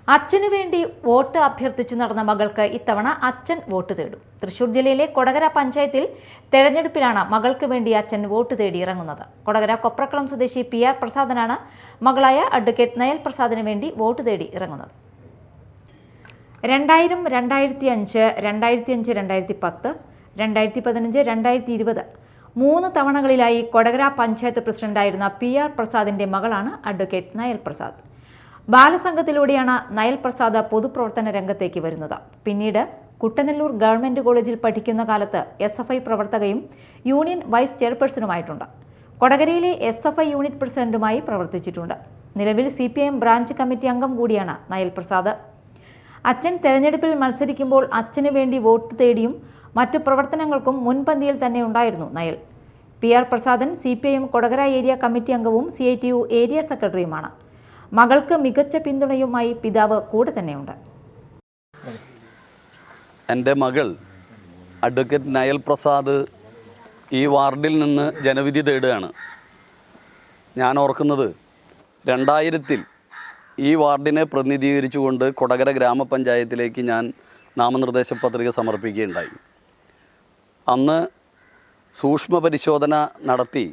അച്ഛനു വേണ്ടി വോട്ട് അഭ്യർത്ഥിച്ചു നടന്ന മകൾക്ക് ഇത്തവണ അച്ഛൻ വോട്ട് തേടും. തൃശൂർ ജില്ലയിലെ കൊടകര പഞ്ചായത്തിൽ തെരഞ്ഞെടുപ്പിലാണ് മകൾക്ക് വേണ്ടി അച്ഛൻ വോട്ട് തേടി ഇറങ്ങുന്നത്. കൊടകര കൊപ്രക്കളം സ്വദേശി PR പ്രസാദനാണ് മകളായ അഡ്വക്കേറ്റ് നയൽ പ്രസാദിന് വേണ്ടി വോട്ട് തേടി ഇറങ്ങുന്നത്. 2000, 2005, 2005, 2010, 2015, 2020 3 തവണകളിലായി കൊടകര പഞ്ചായത്ത് പ്രസിഡന്റായിരുന്ന PR പ്രസാദിന്റെ മകളാണ് advocate Nile Prasad. ബാലസംഘത്തിലൂടെയാണ് Nile Prasad പൊതുപ്രവർത്തന രംഗത്തേക്ക് വരുന്നത്. പിന്നീട് കുട്ടനല്ലൂർ ഗവൺമെന്റ് കോളേജിൽ പഠിക്കുന്ന കാലത്ത് SFI പ്രവർത്തകയും യൂണിയൻ വൈസ് ചെയർപേഴ്സണുമായിട്ടുണ്ട്. കൊടകരയിലെ SFI യൂണിറ്റ് പ്രസിഡന്റുമായി പ്രവർത്തിച്ചിട്ടുണ്ട്. നിലവിൽ CPIM ബ്രാഞ്ച് കമ്മിറ്റി അംഗം കൂടിയാണ് നയൽ പ്രസാദ്. അച്ഛൻ തെരഞ്ഞെടുപ്പിൽ മത്സരിക്കുമ്പോൾ അച്ഛന് വേണ്ടി വോട്ട് തേടിയും മറ്റു പ്രവർത്തനങ്ങൾക്കും മുൻപന്തിയിൽ തന്നെ ഉണ്ടായിരുന്നു Nile. PR Prasadan CPIM Kodakara area committee അംഗവും CITU ഏരിയ സെക്രട്ടറിയുമാണ്. മകൾക്ക് മികച്ച പിന്തുണയുമായി പിതാവ് കൂടെ തന്നെയുണ്ട്. എൻ്റെ മകൾ അഡ്വക്കേറ്റ് നയൽ പ്രസാദ് ഈ വാർഡിൽ നിന്ന് ജനവിധി തേടുകയാണ്. ഞാൻ ഓർക്കുന്നത് 2000-ൽ ഈ വാർഡിനെ പ്രതിനിധീകരിച്ചുകൊണ്ട് കൊടകര ഗ്രാമപഞ്ചായത്തിലേക്ക് ഞാൻ നാമനിർദ്ദേശ പത്രിക സമർപ്പിക്കുകയുണ്ടായി. അന്ന് സൂക്ഷ്മ പരിശോധന നടത്തി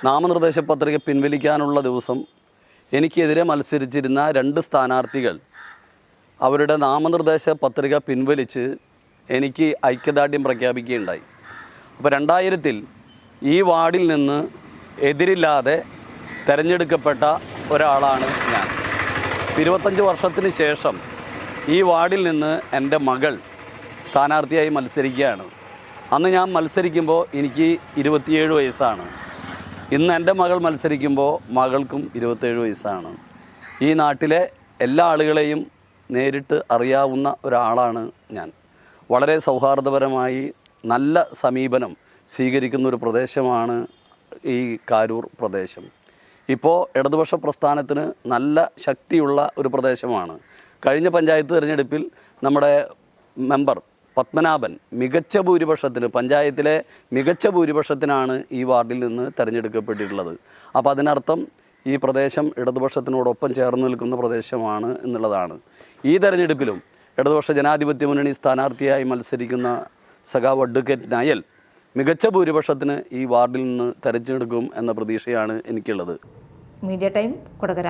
നാമനിർദ്ദേശ പത്രിക പിൻവലിക്കാനുള്ള ദിവസം എനിക്കെതിരെ മത്സരിച്ചിരുന്ന 2 സ്ഥാനാർത്ഥികൾ അവരുടെ നാമനിർദ്ദേശ പത്രിക പിൻവലിച്ച് എനിക്ക് ഐക്യദാർഢ്യം പ്രഖ്യാപിക്കുകയുണ്ടായി. അപ്പോൾ 2000-ൽ ഈ വാർഡിൽ നിന്ന് എതിരില്ലാതെ തിരഞ്ഞെടുക്കപ്പെട്ട ഒരാളാണ് ഞാൻ. 25 വർഷത്തിന് ശേഷം ഈ വാർഡിൽ നിന്ന് എൻ്റെ മകൾ സ്ഥാനാർത്ഥിയായി മത്സരിക്കുകയാണ്. അന്ന് ഞാൻ മത്സരിക്കുമ്പോൾ എനിക്ക് 27 വയസ്സാണ്. ഇന്ന് എൻ്റെ മകൾ മത്സരിക്കുമ്പോൾ മകൾക്കും 27 വയസ്സാണ്. ഈ നാട്ടിലെ എല്ലാ ആളുകളെയും നേരിട്ട് അറിയാവുന്ന ഒരാളാണ് ഞാൻ. വളരെ സൗഹാർദ്ദപരമായി നല്ല സമീപനം സ്വീകരിക്കുന്ന ഒരു പ്രദേശമാണ് ഈ കാരൂർ പ്രദേശം. ഇപ്പോൾ ഇടതുപക്ഷ പ്രസ്ഥാനത്തിന് നല്ല ശക്തിയുള്ള ഒരു പ്രദേശമാണ്. കഴിഞ്ഞ പഞ്ചായത്ത് തിരഞ്ഞെടുപ്പിൽ നമ്മുടെ മെമ്പർ പത്മനാഭൻ മികച്ച ഭൂരിപക്ഷത്തിന്, പഞ്ചായത്തിലെ മികച്ച ഭൂരിപക്ഷത്തിനാണ് ഈ വാർഡിൽ നിന്ന് തിരഞ്ഞെടുക്കപ്പെട്ടിട്ടുള്ളത്. അപ്പോൾ അതിനർത്ഥം ഈ പ്രദേശം ഇടതുപക്ഷത്തിനോടൊപ്പം ചേർന്ന് നിൽക്കുന്ന പ്രദേശമാണ് എന്നുള്ളതാണ്. ഈ തെരഞ്ഞെടുപ്പിലും ഇടതുപക്ഷ ജനാധിപത്യ മുന്നണി സ്ഥാനാർത്ഥിയായി മത്സരിക്കുന്ന സഖാവ് അഡ്വക്കേറ്റ് നയൽ മികച്ച ഭൂരിപക്ഷത്തിന് ഈ വാർഡിൽ നിന്ന് തിരഞ്ഞെടുക്കും എന്ന പ്രതീക്ഷയാണ് എനിക്കുള്ളത്. Media time Kodakara.